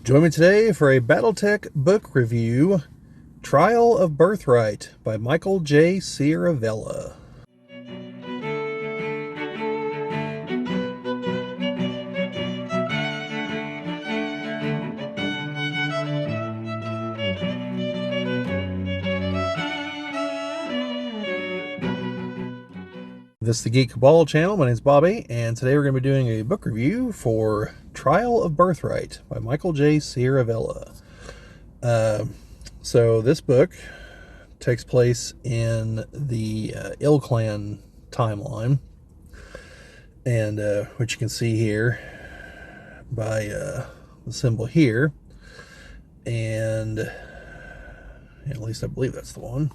Join me today for a BattleTech book review, Trial of Birthright by Michael J. Ciaravella. This is the Geek Cabal channel. My name is Bobbie, and today we're going to be doing a book review for Trial of Birthright by Michael J. Ciaravella. So this book takes place in the IlClan timeline, and which you can see here by the symbol here, and at least I believe that's the one.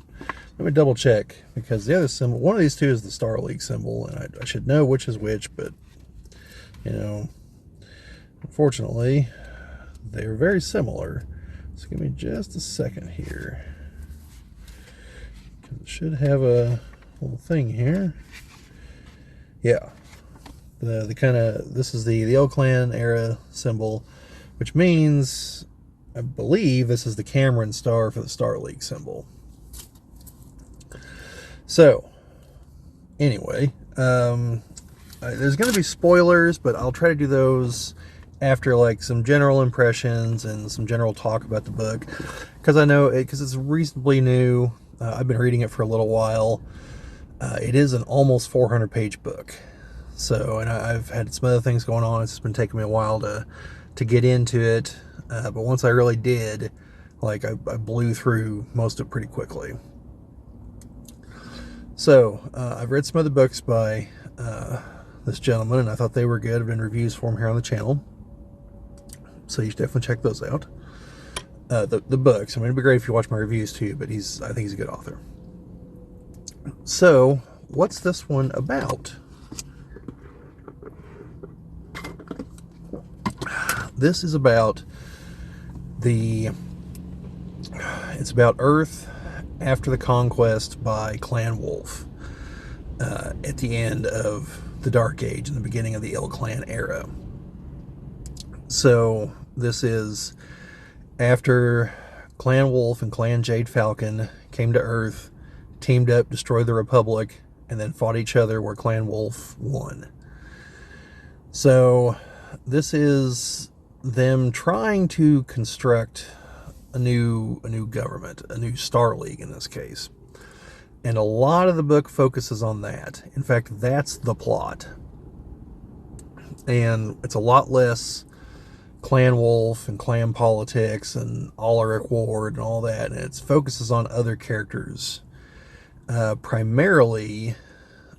Let me double check, because the other symbol, one of these two is the Star League symbol, and I should know which is which, but, you know, unfortunately, they're very similar. So give me just a second here, because it should have a little thing here. Yeah, the kind of, this is the IlClan era symbol, which means, I believe this is the Cameron star for the Star League symbol. So, anyway, there's going to be spoilers, but I'll try to do those after, like, some general impressions and some general talk about the book, because I know, because it's reasonably new. I've been reading it for a little while. It is an almost 400-page book. So, and I've had some other things going on. It's just been taking me a while to get into it. But once I really did, like, I blew through most of it pretty quickly. So, I've read some other books by this gentleman, and I thought they were good. I've done reviews for him here on the channel, so you should definitely check those out. The books, I mean, it'd be great if you watch my reviews too, but I think he's a good author. So, what's this one about? This is about it's about Earth after the conquest by Clan Wolf, at the end of the Dark Age and the beginning of the IlClan era. So this is after Clan Wolf and Clan Jade Falcon came to Earth, teamed up, destroyed the Republic, and then fought each other where Clan Wolf won. So this is them trying to construct a new government, a new Star League in this case. And a lot of the book focuses on that. In fact, that's the plot. And it's a lot less Clan Wolf and clan politics and Ulrich Ward and all that. And it focuses on other characters. Primarily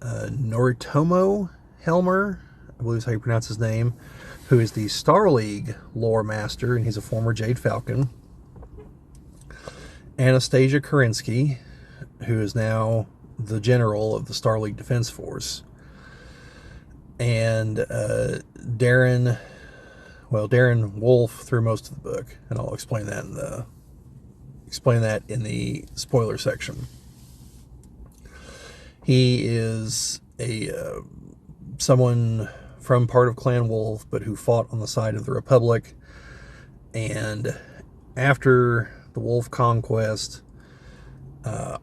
Noritomo Helmer, I believe is how you pronounce his name, who is the Star League lore master, and he's a former Jade Falcon. Anastasia Kerensky, who is now the general of the Star League Defense Force, and Darren Wolf through most of the book, and I'll explain that in the spoiler section. He is someone from part of Clan Wolf, but who fought on the side of the Republic, and after the Wolf conquest,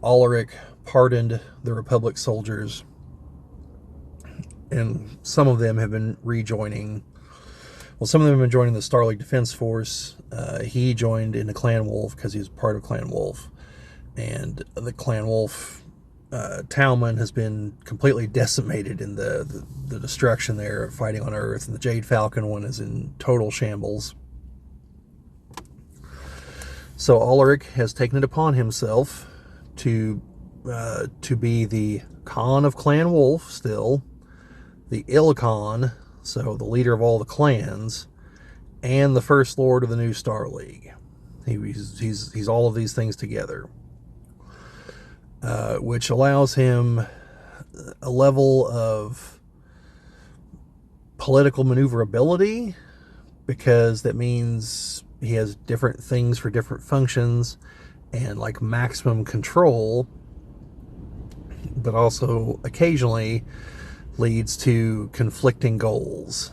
Ulrich pardoned the Republic soldiers, and some of them have been rejoining. Well, some of them have been joining the Star League Defense Force. He joined into Clan Wolf because he was part of Clan Wolf, and the Clan Wolf Talman has been completely decimated in the destruction there, fighting on Earth, and the Jade Falcon one is in total shambles. So Ulrich has taken it upon himself to be the Khan of Clan Wolf still, the IlClan, so the leader of all the clans, and the First Lord of the new Star League. He's all of these things together, which allows him a level of political maneuverability, because that means he has different things for different functions and like maximum control, but also occasionally leads to conflicting goals.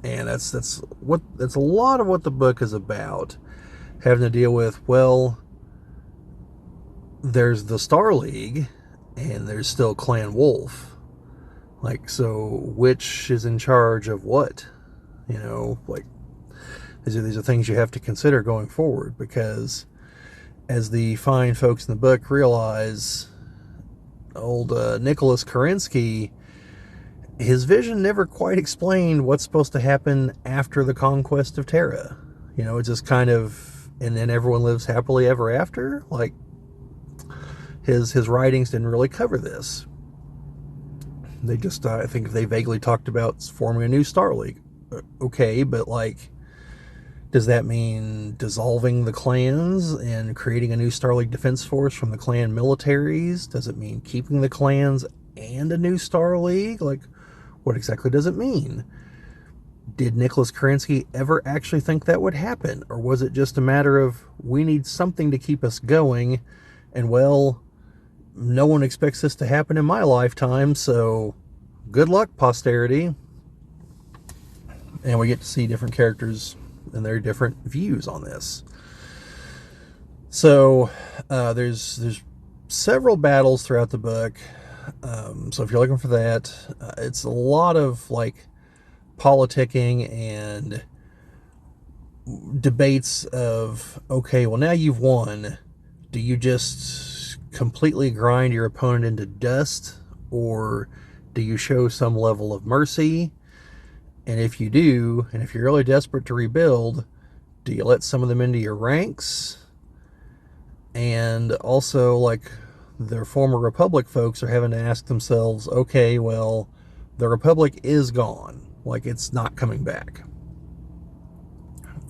And that's a lot of what the book is about, having to deal with, well, there's the Star League and there's still Clan Wolf. Like, so which is in charge of what? You know, like, these are things you have to consider going forward, because as the fine folks in the book realize, old Nicholas Kerensky, his vision never quite explained what's supposed to happen after the conquest of Terra. You know, it's just kind of, and then everyone lives happily ever after. Like, his writings didn't really cover this. They just, I think they vaguely talked about forming a new Star League. Okay, but like, does that mean dissolving the clans and creating a new Star League defense force from the clan militaries? Does it mean keeping the clans and a new Star League? Like, what exactly does it mean? Did Nicholas Kerensky ever actually think that would happen? Or was it just a matter of, we need something to keep us going, and well, no one expects this to happen in my lifetime, so good luck, posterity. And we get to see different characters and their different views on this. So there's several battles throughout the book. So if you're looking for that, it's a lot of like politicking and debates of, okay, well, now you've won. Do you just completely grind your opponent into dust, or do you show some level of mercy? And if you do, and if you're really desperate to rebuild, do you let some of them into your ranks? And also, like, the former Republic folks are having to ask themselves, okay, well, the Republic is gone. Like, it's not coming back.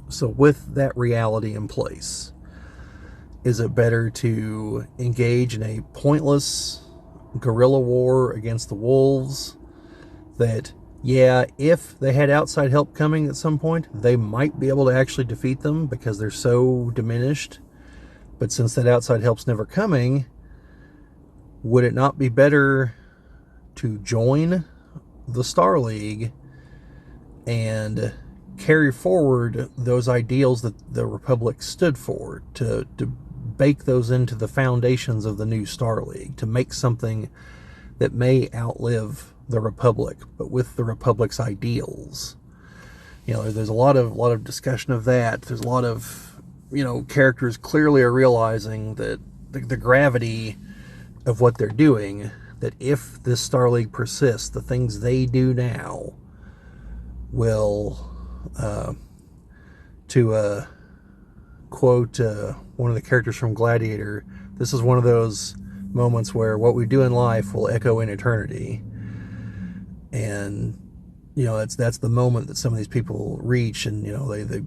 So with that reality in place, is it better to engage in a pointless guerrilla war against the wolves that, yeah, if they had outside help coming at some point, they might be able to actually defeat them because they're so diminished. But since that outside help's never coming, would it not be better to join the Star League and carry forward those ideals that the Republic stood for, to bake those into the foundations of the new Star League, to make something that may outlive the Republic, but with the Republic's ideals? You know, there's a lot of discussion of that. There's a lot of, you know, characters clearly are realizing that the gravity of what they're doing, that if this Star League persists, the things they do now will, to quote one of the characters from Gladiator, this is one of those moments where what we do in life will echo in eternity. And, you know, that's the moment that some of these people reach, and, you know, they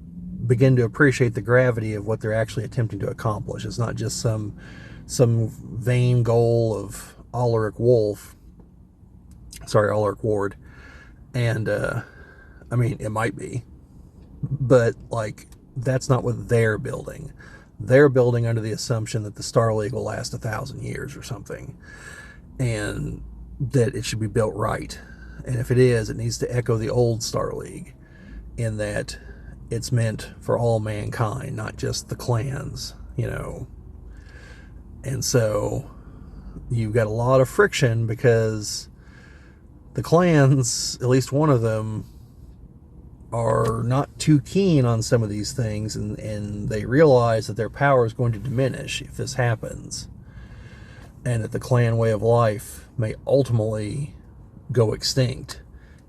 begin to appreciate the gravity of what they're actually attempting to accomplish. It's not just some vain goal of Ulrich Ward. And, I mean, it might be, but, like, that's not what they're building. They're building under the assumption that the Star League will last 1,000 years or something, and that it should be built right. And if it is, it needs to echo the old Star League, in that it's meant for all mankind, not just the clans, you know. And so you've got a lot of friction because the clans, at least one of them, are not too keen on some of these things, and they realize that their power is going to diminish if this happens, and that the clan way of life may ultimately go extinct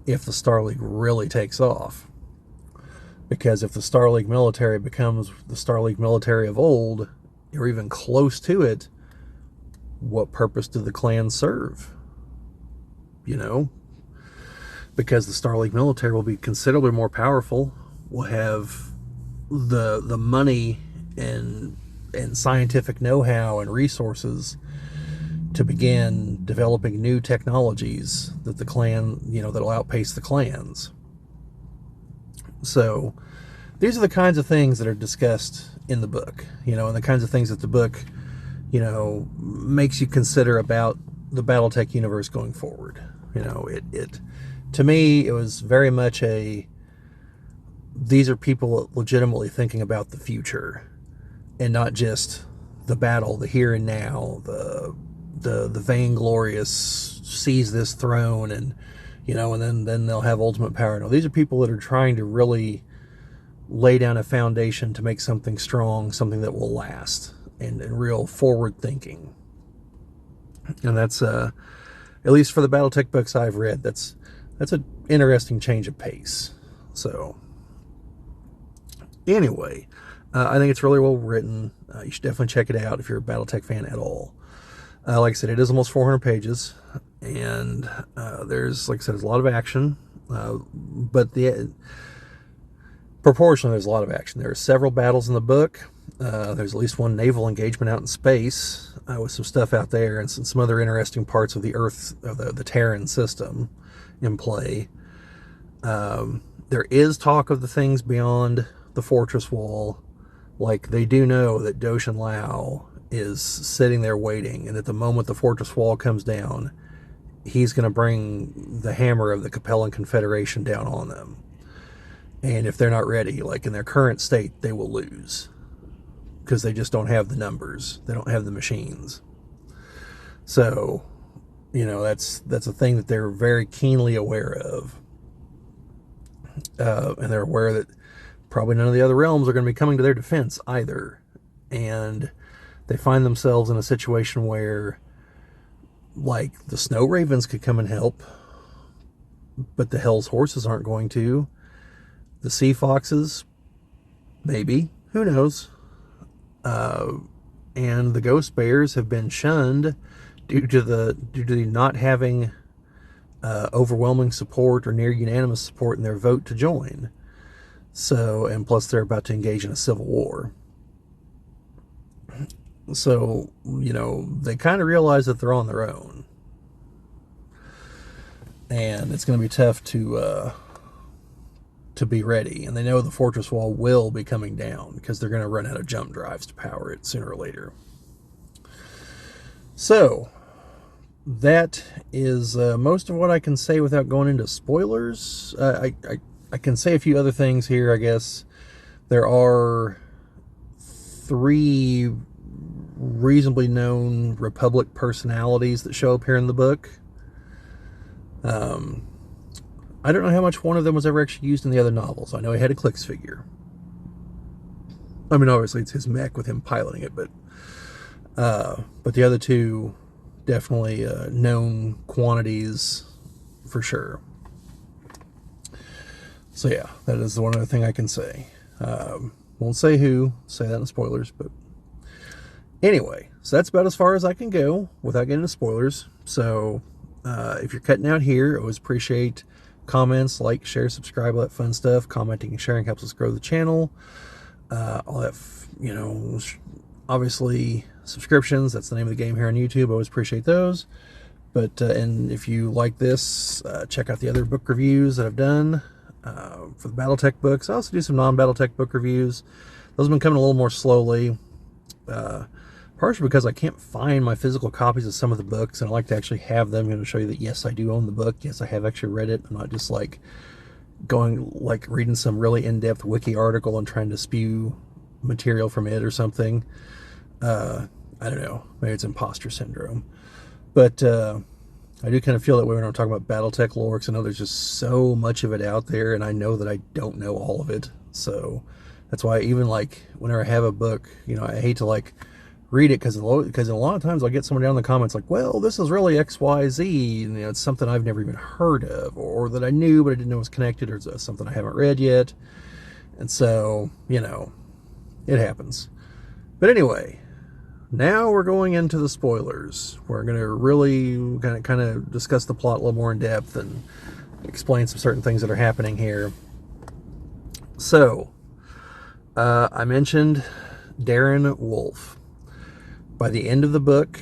if the Star League really takes off. Because if the Star League military becomes the Star League military of old, or even close to it, what purpose do the clans serve? You know? Because the Star League military will be considerably more powerful, will have the money and scientific know-how and resources to begin developing new technologies that the clan, you know, that'll outpace the clans. So these are the kinds of things that are discussed in the book, you know, and the kinds of things that the book, you know, makes you consider about the BattleTech universe going forward. You know, it to me, it was very much a these are people legitimately thinking about the future and not just the battle, the here and now, the vainglorious seize this throne and, and then they'll have ultimate power. No, these are people that are trying to really lay down a foundation to make something strong, something that will last, and real forward thinking. And that's at least for the BattleTech books I've read, that's an interesting change of pace. So anyway, I think it's really well written. You should definitely check it out if you're a BattleTech fan at all. Like I said, it is almost 400 pages, and there's a lot of action, but proportionally there's a lot of action. There are several battles in the book. There's at least one naval engagement out in space with some stuff out there and some other interesting parts of the Earth, of the Terran system in play. There is talk of the things beyond the fortress wall. Like, they do know that Doshin Lao is sitting there waiting, and at the moment the fortress wall comes down, he's going to bring the hammer of the Capellan Confederation down on them. And if they're not ready, like in their current state, they will lose. Because they just don't have the numbers. They don't have the machines. So, that's a thing that they're very keenly aware of. And they're aware that probably none of the other realms are going to be coming to their defense either. And they find themselves in a situation where, like, the Snow Ravens could come and help, but the Hell's Horses aren't going to. The Sea Foxes, maybe. Who knows? And the Ghost Bears have been shunned due to the not having overwhelming support or near unanimous support in their vote to join. So, and plus they're about to engage in a civil war. So, they kind of realize that they're on their own. And it's going to be tough to be ready. And they know the fortress wall will be coming down because they're going to run out of jump drives to power it sooner or later. So, that is most of what I can say without going into spoilers. I can say a few other things here, I guess. There are 3 reasonably known Republic personalities that show up here in the book. I don't know how much one of them was ever actually used in the other novels. I know he had a Clix figure. I mean, obviously it's his mech with him piloting it, but the other 2 definitely known quantities for sure. So yeah, that is the one other thing I can say. Won't say who, say that in spoilers, but anyway, so that's about as far as I can go without getting into spoilers. So if you're cutting out here, I always appreciate comments, like, share, subscribe, all that fun stuff. Commenting and sharing helps us grow the channel. All that, obviously subscriptions, that's the name of the game here on YouTube. I always appreciate those. But and if you like this, check out the other book reviews that I've done for the BattleTech books. I also do some non-BattleTech book reviews. Those have been coming a little more slowly, partially because I can't find my physical copies of some of the books, and I like to actually have them. I'm going to show you that yes, I do own the book. Yes, I have actually read it. I'm not just like reading some really in-depth wiki article and trying to spew material from it or something. I don't know, maybe it's imposter syndrome, but I do kind of feel that way when I'm talking about BattleTech lore, because I know there's just so much of it out there, and I know that I don't know all of it. So that's why even whenever I have a book, I hate to read it, because a lot of times I'll get someone down in the comments like, well, this is really XYZ, and it's something I've never even heard of, or that I knew but I didn't know was connected, or it's something I haven't read yet. And so, it happens. But anyway, now we're going into the spoilers. We're going to really kind of discuss the plot a little more in depth and explain some certain things that are happening here. So, I mentioned Darren Wolf. By the end of the book,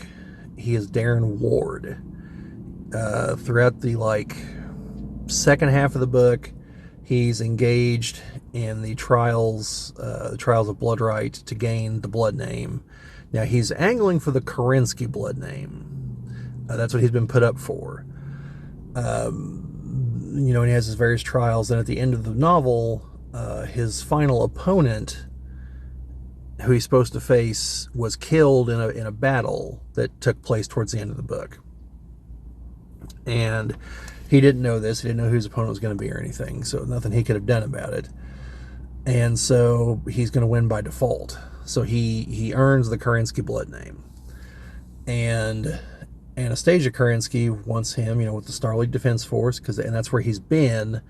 he is Darren Ward. Throughout the second half of the book, he's engaged in the trials of Birthright to gain the blood name. Now he's angling for the Kerensky blood name. That's what he's been put up for. And he has his various trials. And at the end of the novel, his final opponent, who he's supposed to face, was killed in a battle that took place towards the end of the book. And he didn't know this. He didn't know who his opponent was going to be or anything, so nothing he could have done about it. And so he's going to win by default. So he earns the Kerensky blood name. And Anastasia Kerensky wants him, with the Star League Defense Force, and that's where he's been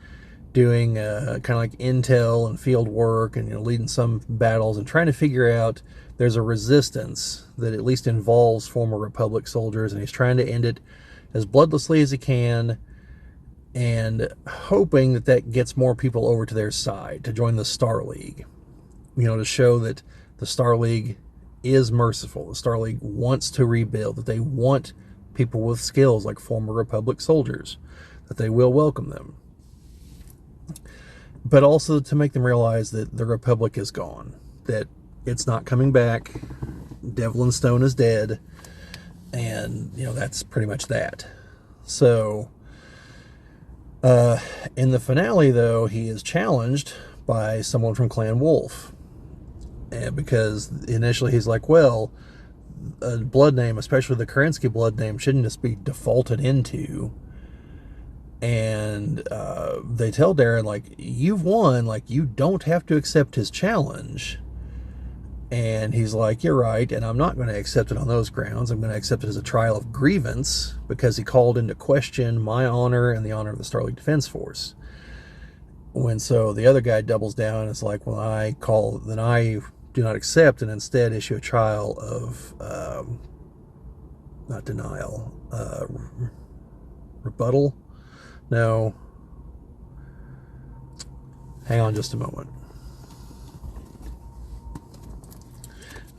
doing kind of like intel and field work, and leading some battles and trying to figure out there's a resistance that at least involves former Republic soldiers, and he's trying to end it as bloodlessly as he can, and hoping that gets more people over to their side to join the Star League, to show that the Star League is merciful. The Star League wants to rebuild, that they want people with skills like former Republic soldiers, that they will welcome them. But also to make them realize that the Republic is gone, that it's not coming back. Devlin Stone is dead, and that's pretty much that. So in the finale, though, he is challenged by someone from Clan Wolf, and because initially he's like, well, a blood name, especially the Kerensky blood name, shouldn't just be defaulted into. And they tell Darren, like, you've won, like, you don't have to accept his challenge. And he's like, you're right, and I'm not going to accept it on those grounds. I'm going to accept it as a trial of grievance, because he called into question my honor and the honor of the Star League Defense Force. When so the other guy doubles down and is like, well, I do not accept, and instead issue a trial of, not denial, rebuttal? No. Hang on just a moment.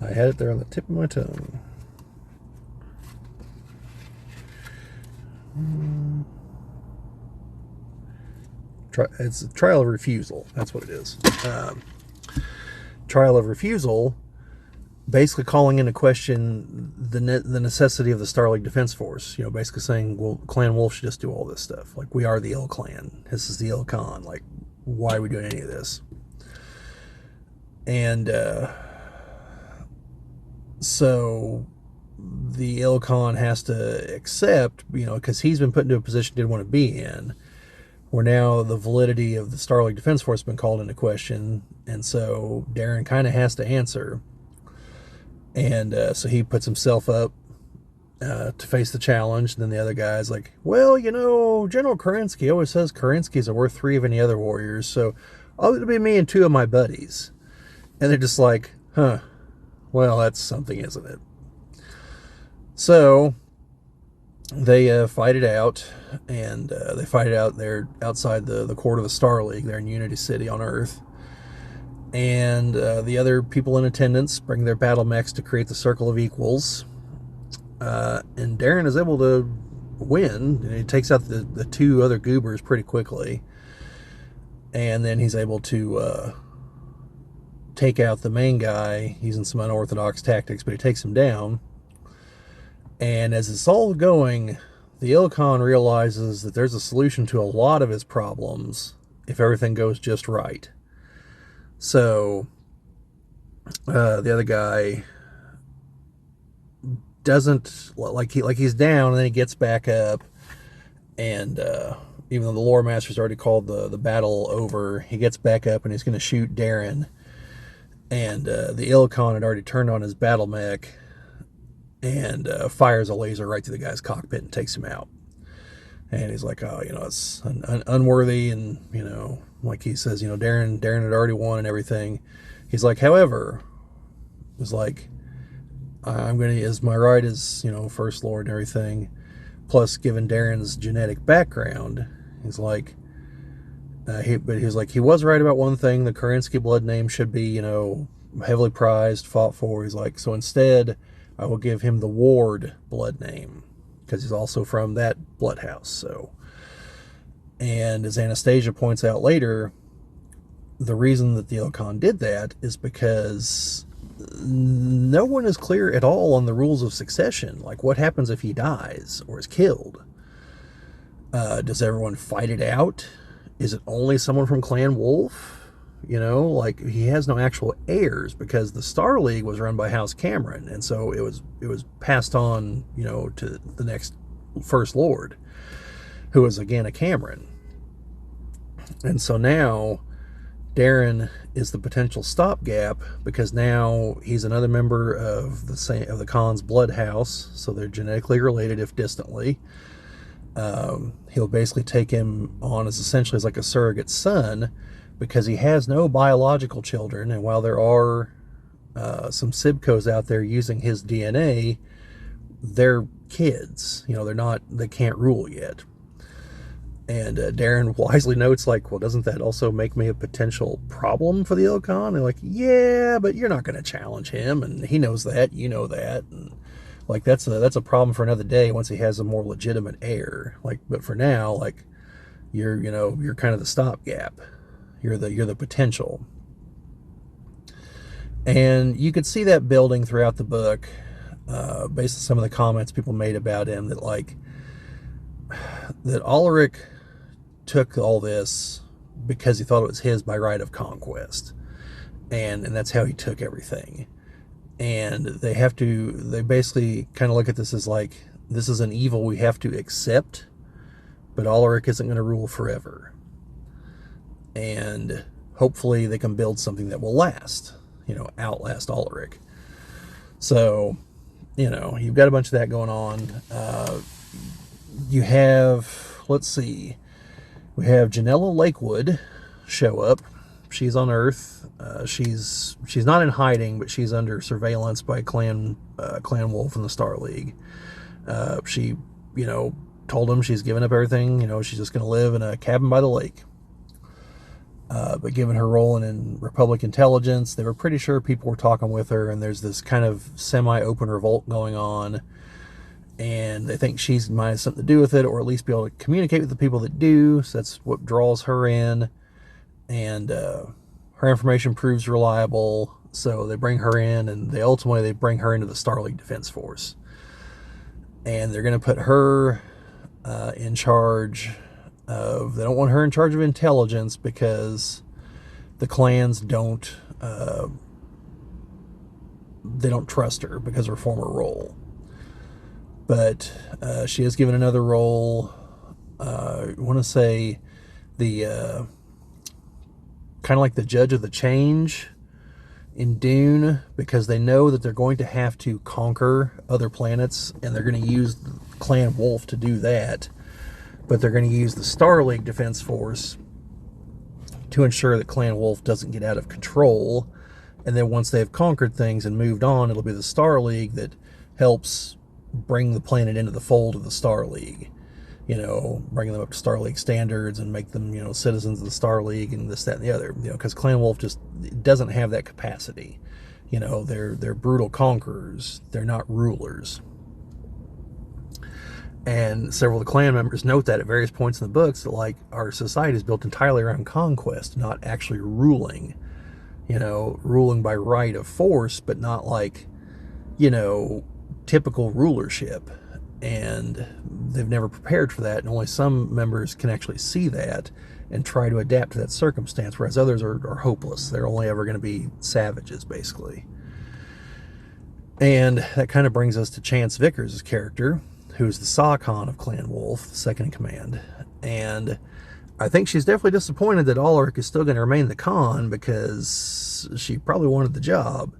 I had it there on the tip of my tongue. It's a trial of refusal. That's what it is. Trial of refusal, basically calling into question the necessity of the Star League Defense Force. Basically saying, well, Clan Wolf should just do all this stuff. Like, we are the IlClan. This is the IlClan. Like, why are we doing any of this? And so the IlClan has to accept, because he's been put into a position he didn't want to be in, where now the validity of the Star League Defense Force has been called into question, and so Darren kind of has to answer. And so he puts himself up to face the challenge. And then the other guy's like, well, General Kerensky always says Kerenskys are worth 3 of any other warriors, so it'll be me and 2 of my buddies. And they're just like, huh, well, that's something, isn't it? So they fight it out, and they fight it out there outside the court of the Star League. They're in Unity City on Earth. And the other people in attendance bring their battle mechs to create the Circle of Equals. And Darren is able to win. And he takes out the 2 other goobers pretty quickly. And then he's able to take out the main guy using some unorthodox tactics, but he takes him down. And as it's all going, the IlClan realizes that there's a solution to a lot of his problems if everything goes just right. So the other guy doesn't, he's down, and then he gets back up, and even though the lore master's already called the battle over, he gets back up and he's going to shoot Darren. And the IlClan had already turned on his battle mech and fires a laser right through the guy's cockpit and takes him out. And he's like, oh, it's unworthy. And, like he says, Darren had already won and everything. He's like, however, it's like, I'm going to, as my right as, First Lord and everything, plus given Darren's genetic background, he's like, he was right about one thing. The Kerensky blood name should be, heavily prized, fought for. He's like, so instead, I will give him the Ward blood name, because he's also from that blood house. So, and as Anastasia points out later, the reason that the IlClan did that is because no one is clear at all on the rules of succession. Like, what happens if he dies or is killed? Does everyone fight it out? Is it only someone from Clan Wolf? you know, like he has no actual heirs because the Star League was run by House Cameron, and so it was passed on, you know, to the next First Lord, who was again a Cameron. And so now Darren is the potential stopgap because now he's another member of the Khan's blood house, so they're genetically related if distantly. He'll basically take him on as essentially as like a surrogate son because he has no biological children, and while there are some Sibcos out there using his DNA, they're kids. You know, they can't rule yet. And Darren wisely notes, like, well, doesn't that also make me a potential problem for the IlClan? They're like, yeah, but you're not going to challenge him, and he knows that, you know that, and like that's a problem for another day once he has a more legitimate heir. Like, but for now, like, you're kind of the stopgap. You're the potential, and you could see that building throughout the book, based on some of the comments people made about him, that like that Ulrich took all this because he thought it was his by right of conquest, and that's how he took everything. And they basically kind of look at this as like, this is an evil we have to accept, but Ulrich isn't going to rule forever, and hopefully they can build something that will last, you know, outlast Ulrich. So, you know, you've got a bunch of that going on. You have, let's see, we have Janella Lakewood show up. She's on Earth. She's not in hiding, but she's under surveillance by Clan Wolf and the Star League. She, you know, told him she's given up everything. You know, she's just going to live in a cabin by the lake. But given her role in Republic intelligence, they were pretty sure people were talking with her, and there's this kind of semi-open revolt going on. And they think she might have something to do with it, or at least be able to communicate with the people that do. So that's what draws her in. And her information proves reliable, so they bring her in, and they ultimately bring her into the Star League Defense Force. And they're going to put her in charge of... They don't want her in charge of intelligence because the clans don't... they don't trust her because of her former role. But she is given another role. I want to say the kind of like the judge of the change in Dune, because they know that they're going to have to conquer other planets, and they're going to use Clan Wolf to do that. But they're going to use the Star League Defense Force to ensure that Clan Wolf doesn't get out of control. And then once they've conquered things and moved on, it'll be the Star League that helps bring the planet into the fold of the Star League. You know, bring them up to Star League standards and make them, you know, citizens of the Star League and this, that, and the other. You know, because Clan Wolf just doesn't have that capacity. You know, they're brutal conquerors. They're not rulers. And several of the clan members note that at various points in the books, that like our society is built entirely around conquest, not actually ruling. You know, ruling by right of force, but not like, you know, typical rulership. And they've never prepared for that, and only some members can actually see that and try to adapt to that circumstance, whereas others are hopeless. They're only ever going to be savages, basically. And that kind of brings us to Chance Vickers' character, who's the Sa-Khan of Clan Wolf, the second in command. And I think she's definitely disappointed that Ulrich is still going to remain the Khan, because she probably wanted the job.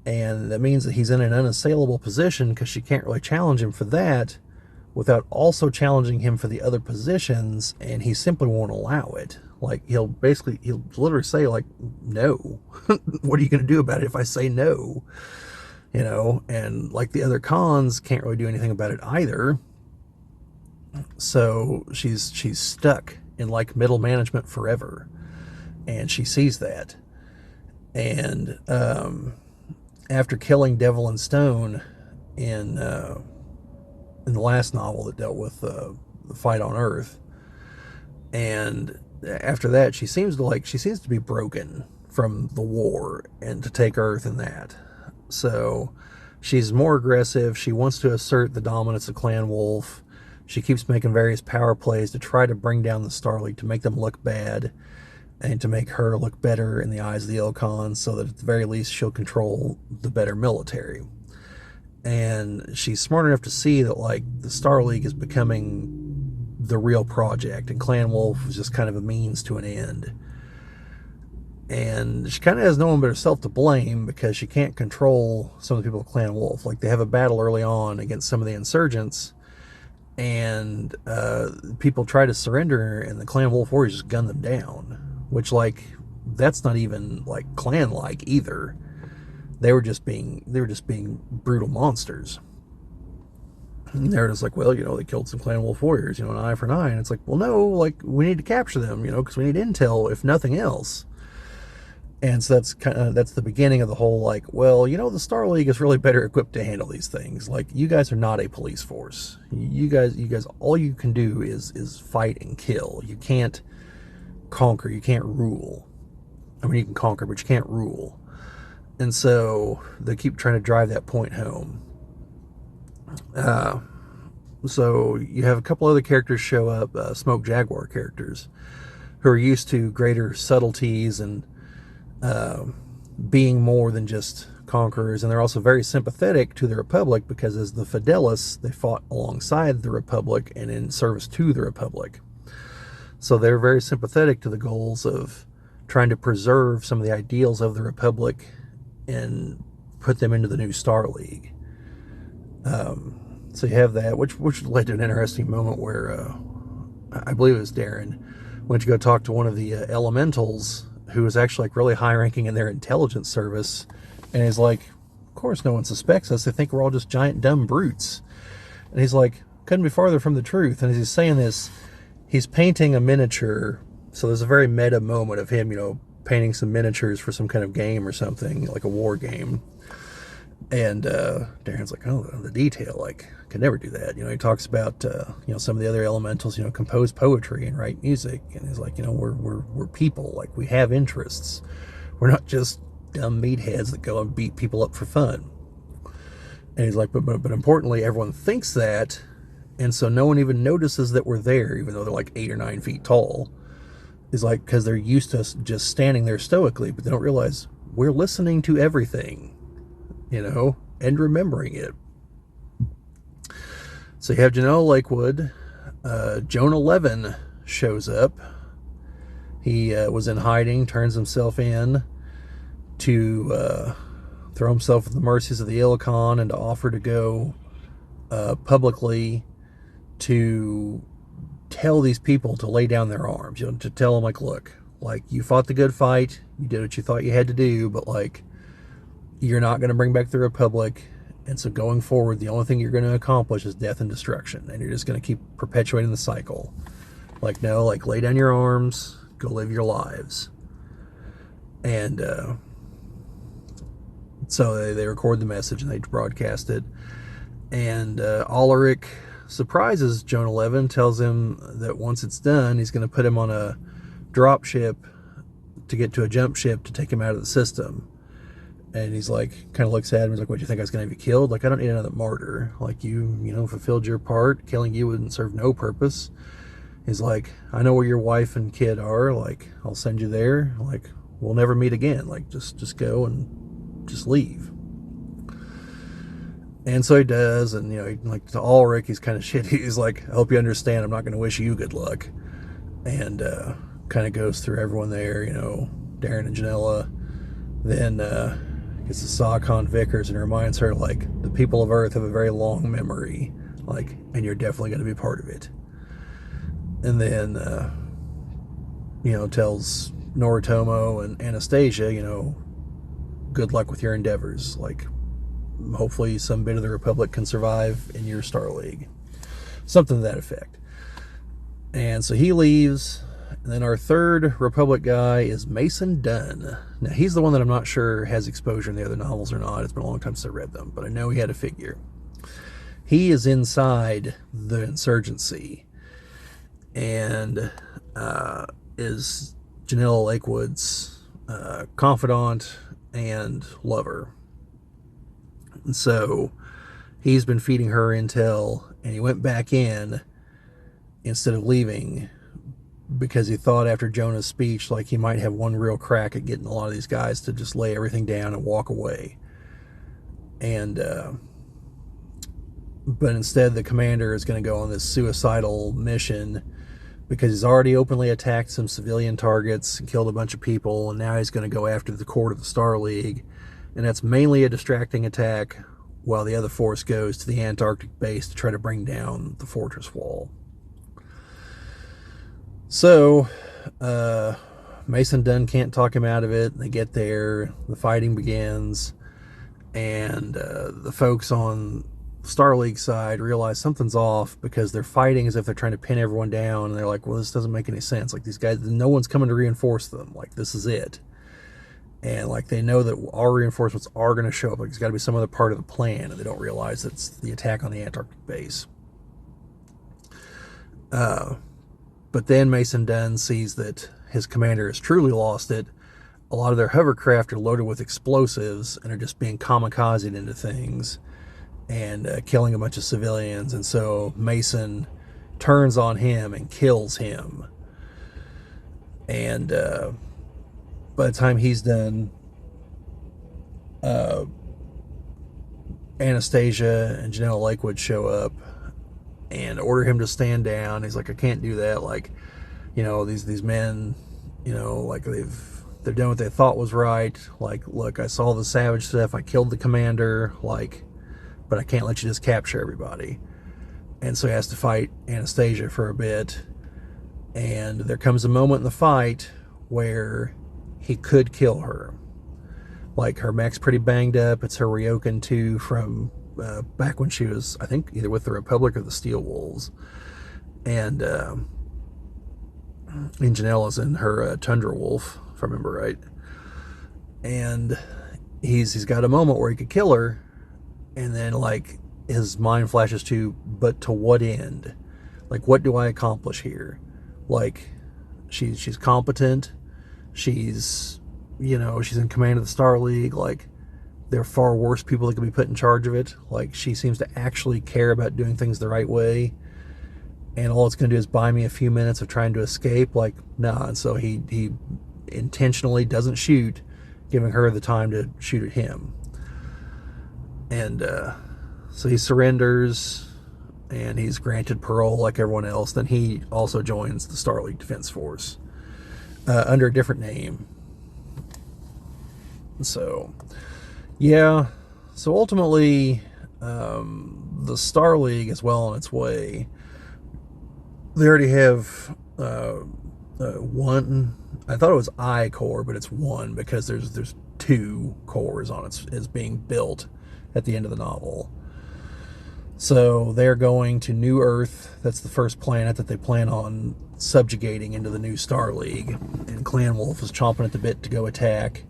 And that means that he's in an unassailable position, because she can't really challenge him for that without also challenging him for the other positions, and he simply won't allow it. Like, he'll literally say, like, no. What are you going to do about it if I say no? You know, and like the other Khans can't really do anything about it either. So she's stuck in like middle management forever, and she sees that. And after killing Devil and Stone in the last novel that dealt with the fight on Earth, and after that she seems to be broken from the war and to take Earth in that. So she's more aggressive. She wants to assert the dominance of Clan Wolf. She keeps making various power plays to try to bring down the Star League, to make them look bad. and to make her look better in the eyes of the IlClan, so that at the very least she'll control the better military. And she's smart enough to see that, like, the Star League is becoming the real project, and Clan Wolf was just kind of a means to an end. And she kind of has no one but herself to blame, because she can't control some of the people of Clan Wolf. Like, they have a battle early on against some of the insurgents, and people try to surrender, and the Clan Wolf warriors just gun them down. Which, like, that's not even, like, clan-like either. They were just being brutal monsters. And they're just like, well, you know, they killed some Clan Wolf warriors, you know, an eye for an eye. And it's like, well, no, like, we need to capture them, you know, because we need intel, if nothing else. And so that's the beginning of the whole, like, well, you know, the Star League is really better equipped to handle these things. Like, you guys are not a police force. You guys, all you can do is fight and kill. You can't conquer. You can't rule. I mean, you can conquer, but you can't rule. And so they keep trying to drive that point home. So you have a couple other characters show up, Smoke Jaguar characters, who are used to greater subtleties and being more than just conquerors, and they're also very sympathetic to the Republic, because as the Fidelis, they fought alongside the Republic and in service to the Republic. So they're very sympathetic to the goals of trying to preserve some of the ideals of the Republic and put them into the new Star League. So you have that, which led to an interesting moment where I believe it was Darren went to go talk to one of the elementals, who was actually, like, really high ranking in their intelligence service, and he's like, of course no one suspects us, they think we're all just giant dumb brutes. And he's like, couldn't be farther from the truth. And as he's saying this, he's painting a miniature, so there's a very meta moment of him, you know, painting some miniatures for some kind of game or something, like a war game. And Darren's like, oh, the detail, like, I could never do that. You know, he talks about, you know, some of the other elementals, you know, compose poetry and write music. And he's like, you know, we're people. Like, we have interests. We're not just dumb meatheads that go and beat people up for fun. And he's like, but importantly, everyone thinks that. And so no one even notices that we're there, even though they're like 8 or 9 feet tall. He's like, because they're used to us just standing there stoically, but they don't realize we're listening to everything, you know, and remembering it. So you have Janelle Lakewood. Joan 11 shows up. He was in hiding, turns himself in to throw himself at the mercies of the IlClan, and to offer to go publicly to tell these people to lay down their arms, you know, to tell them, like, look, like, you fought the good fight, you did what you thought you had to do, but, like, you're not going to bring back the Republic, and so going forward, the only thing you're going to accomplish is death and destruction, and you're just going to keep perpetuating the cycle. Like, no, like, lay down your arms, go live your lives. And so they record the message and they broadcast it, and Ulrich surprises Joan 11, tells him that once it's done, he's going to put him on a drop ship to get to a jump ship to take him out of the system. And he's like, kind of looks at him, he's like, what, do you think I was going to have you killed? Like, I don't need another martyr. Like, you know, fulfilled your part. Killing you wouldn't serve no purpose. He's like, I know where your wife and kid are. Like, I'll send you there. Like, we'll never meet again. Like, just go and just leave. And so he does, and, you know, like, to Ulrich, he's kind of shitty. He's like, I hope you understand, I'm not going to wish you good luck. And kind of goes through everyone there, you know, Darren and Janella. Then gets to Sawcon Vickers and reminds her, like, the people of Earth have a very long memory, like, and you're definitely going to be part of it. And then, you know, tells Noritomo and Anastasia, you know, good luck with your endeavors. Like, hopefully some bit of the Republic can survive in your Star League. Something to that effect. And so he leaves, and then our third Republic guy is Mason Dunn. Now, he's the one that I'm not sure has exposure in the other novels or not. It's been a long time since I read them, but I know he had a figure. He is inside the insurgency, and is Janelle Lakewood's confidant and lover. And so he's been feeding her intel, and he went back in instead of leaving because he thought after Jonah's speech, like, he might have one real crack at getting a lot of these guys to just lay everything down and walk away. And but instead, the commander is going to go on this suicidal mission because he's already openly attacked some civilian targets and killed a bunch of people, and now he's going to go after the court of the Star League. And that's mainly a distracting attack, while the other force goes to the Antarctic base to try to bring down the fortress wall. So, Mason Dunn can't talk him out of it. They get there, the fighting begins, and the folks on Star League side realize something's off because they're fighting as if they're trying to pin everyone down, and they're like, well, this doesn't make any sense. Like, these guys, no one's coming to reinforce them. Like, this is it. And, like, they know that our reinforcements are going to show up. Like, it's got to be some other part of the plan, and they don't realize it's the attack on the Antarctic base. But then Mason Dunn sees that his commander has truly lost it. A lot of their hovercraft are loaded with explosives and are just being kamikazed into things and killing a bunch of civilians. And so Mason turns on him and kills him. And by the time he's done, Anastasia and Janelle Lakewood show up and order him to stand down. He's like, I can't do that. Like, you know, these men, you know, like, they're doing what they thought was right. Like, look, I saw the savage stuff. I killed the commander. Like, but I can't let you just capture everybody. And so he has to fight Anastasia for a bit. And there comes a moment in the fight where he could kill her. Like, her mech's pretty banged up. It's her Ryokan 2 from back when she was, I think, either with the Republic or the Steel Wolves. And Janella's in her Tundra Wolf, if I remember right. And he's got a moment where he could kill her, and then, like, his mind flashes to, but to what end? Like, what do I accomplish here? Like, she's competent. She's, you know, she's in command of the Star League. Like, there are far worse people that could be put in charge of it. Like, she seems to actually care about doing things the right way. And all it's going to do is buy me a few minutes of trying to escape. Like, nah. And so he intentionally doesn't shoot, giving her the time to shoot at him. And so he surrenders, and he's granted parole like everyone else. Then he also joins the Star League Defense Force under a different name. So, yeah. So ultimately, the Star League is well on its way. They already have one. I thought it was I core, but it's one because there's two cores on it is being built at the end of the novel. So they're going to New Earth. That's the first planet that they plan on subjugating into the new Star League. And Clan Wolf is chomping at the bit to go attack.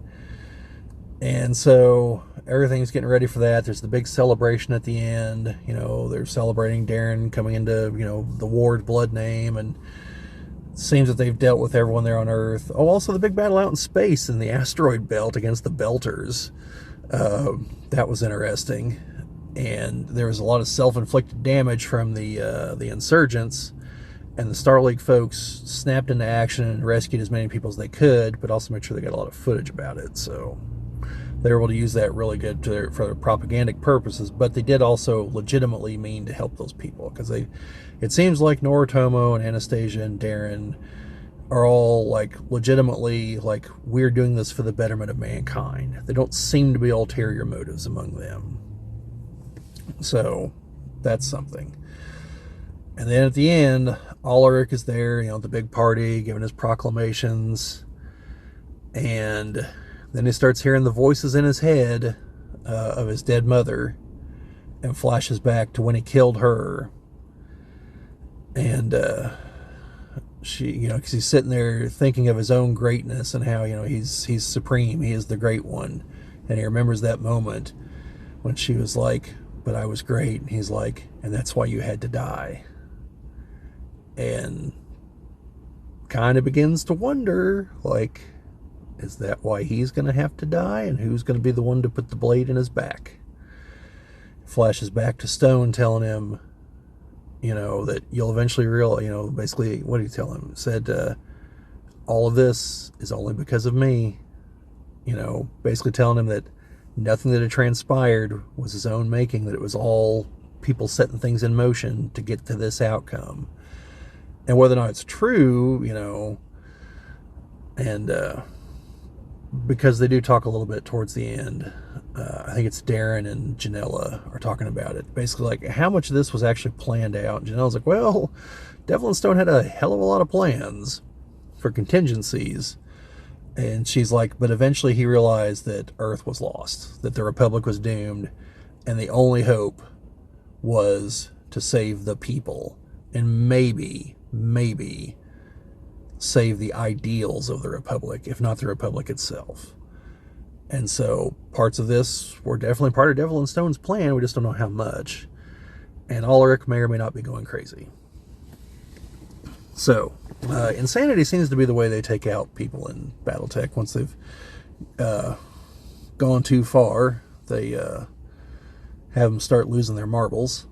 And so everything's getting ready for that. There's the big celebration at the end. You know, they're celebrating Darren coming into, you know, the Ward blood name. And it seems that they've dealt with everyone there on Earth. Oh, also the big battle out in space in the asteroid belt against the Belters. That was interesting. And there was a lot of self-inflicted damage from the insurgents. And the Star League folks snapped into action and rescued as many people as they could, but also made sure they got a lot of footage about it. So they were able to use that really good for their propagandic purposes, but they did also legitimately mean to help those people, because it seems like Noritomo and Anastasia and Darren are all, like, legitimately, like, we're doing this for the betterment of mankind. They don't seem to be ulterior motives among them. So that's something. And then at the end, Ulrich is there, you know, the big party, giving his proclamations, and then he starts hearing the voices in his head of his dead mother, and flashes back to when he killed her. And she, you know, because he's sitting there thinking of his own greatness and how, you know, he's supreme, he is the great one. And he remembers that moment when she was like, but I was great. And he's like, and that's why you had to die. And kind of begins to wonder, like, is that why he's going to have to die? And who's going to be the one to put the blade in his back? Flashes back to Stone telling him, you know, that you'll eventually realize, you know, basically, what did he tell him? Said, all of this is only because of me. You know, basically telling him that nothing that had transpired was his own making, that it was all people setting things in motion to get to this outcome. And whether or not it's true, you know, and because they do talk a little bit towards the end, I think it's Darren and Janella are talking about it. Basically, like, how much of this was actually planned out? And Janella's like, well, Devil and Stone had a hell of a lot of plans for contingencies. And she's like, but eventually he realized that Earth was lost, that the Republic was doomed, and the only hope was to save the people, and maybe save the ideals of the Republic, if not the Republic itself. And so parts of this were definitely part of Devil and Stone's plan. We just don't know how much. And Ulrich may or may not be going crazy. So, insanity seems to be the way they take out people in BattleTech. Once they've gone too far, they have them start losing their marbles.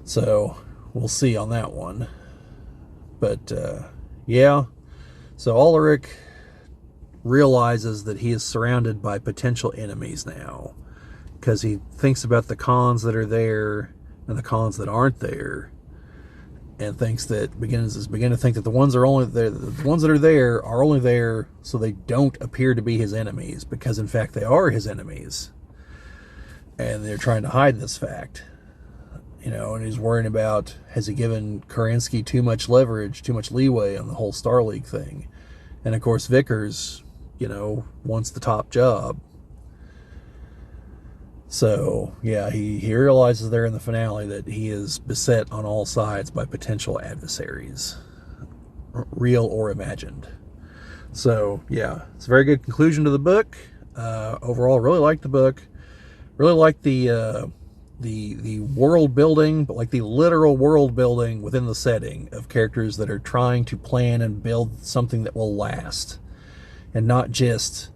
So, we'll see on that one. But, yeah. So, Ulrich realizes that he is surrounded by potential enemies now, because he thinks about the cons that are there and the cons that aren't there, and thinks that begin to think that the ones that are there are only there so they don't appear to be his enemies, because in fact they are his enemies, and they're trying to hide this fact. You know, and he's worrying about, has he given Kerensky too much leverage, too much leeway on the whole Star League thing? And of course Vickers, you know, wants the top job. So, yeah, he realizes there in the finale that he is beset on all sides by potential adversaries, real or imagined. So, yeah, it's a very good conclusion to the book. Overall, really liked the book. Really liked the world building, but like the literal world building within the setting of characters that are trying to plan and build something that will last. And not just,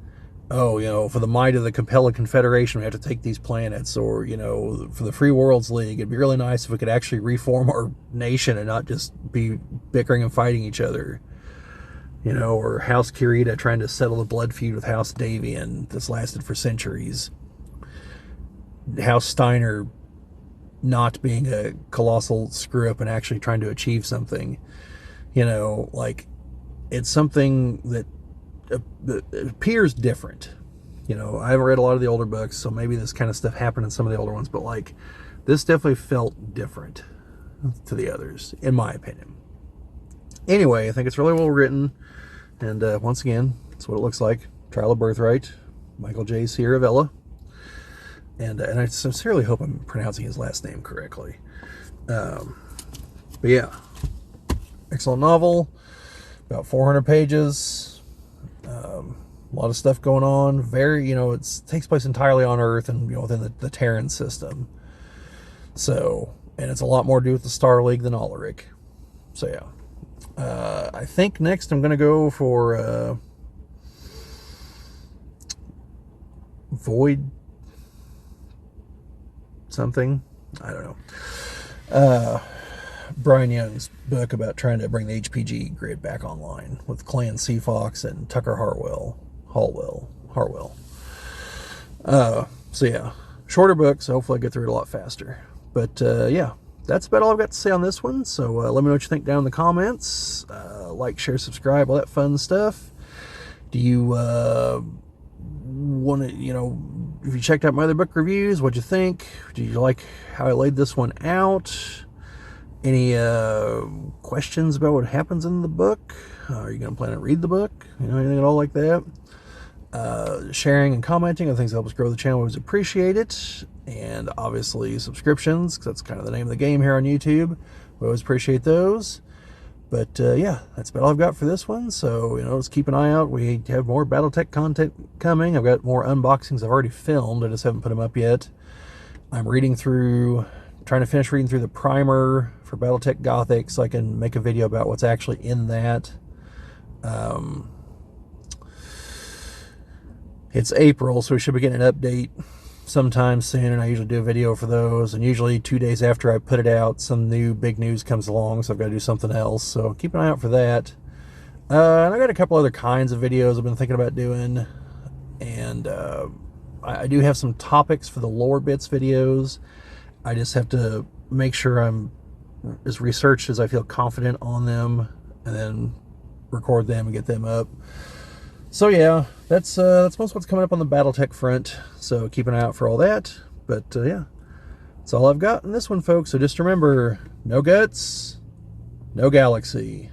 oh, you know, for the might of the Capella Confederation, we have to take these planets, or, you know, for the Free Worlds League, it'd be really nice if we could actually reform our nation and not just be bickering and fighting each other. You know, or House Kirita trying to settle the blood feud with House Davian that's lasted for centuries. House Steiner not being a colossal screw-up and actually trying to achieve something. You know, like, it's something that appears different. You know, I haven't read a lot of the older books, so maybe this kind of stuff happened in some of the older ones, but like, this definitely felt different to the others, in my opinion. Anyway, I think it's really well written, and once again, that's what it looks like. Trial of Birthright, Michael J. Ciaravella, and I sincerely hope I'm pronouncing his last name correctly. But yeah, excellent novel, about 400 pages. A lot of stuff going on. Very, you know, it takes place entirely on Earth and, you know, within the Terran system. So, and it's a lot more to do with the Star League than Ulrich. So yeah, I think next I'm gonna go for Void something. I don't know. Brian Young's book about trying to bring the HPG grid back online with Clan Seafox and Tucker Harwell. So yeah, shorter book, so hopefully I get through it a lot faster. But yeah, that's about all I've got to say on this one. So let me know what you think down in the comments. Like, share, subscribe, all that fun stuff. Do you want to, you know, if you checked out my other book reviews, what'd you think? Did you like how I laid this one out? Any questions about what happens in the book? Are you going to plan to read the book? You know, anything at all like that? Sharing and commenting on things that help us grow the channel, we always appreciate it. And obviously subscriptions, because that's kind of the name of the game here on YouTube. We always appreciate those. But yeah, that's about all I've got for this one. So, you know, just keep an eye out. We have more BattleTech content coming. I've got more unboxings I've already filmed. I just haven't put them up yet. I'm trying to finish reading through the primer for BattleTech Gothic so I can make a video about what's actually in that. It's April, so we should be getting an update sometime soon, and I usually do a video for those, and usually 2 days after I put it out, some new big news comes along, so I've got to do something else, so keep an eye out for that. And I got a couple other kinds of videos I've been thinking about doing, and I do have some topics for the lore bits videos. I just have to make sure I'm as researched as I feel confident on them, and then record them and get them up. So yeah, that's most what's coming up on the BattleTech front, so keep an eye out for all that. But yeah, that's all I've got in this one, folks. So just remember, no guts, no galaxy.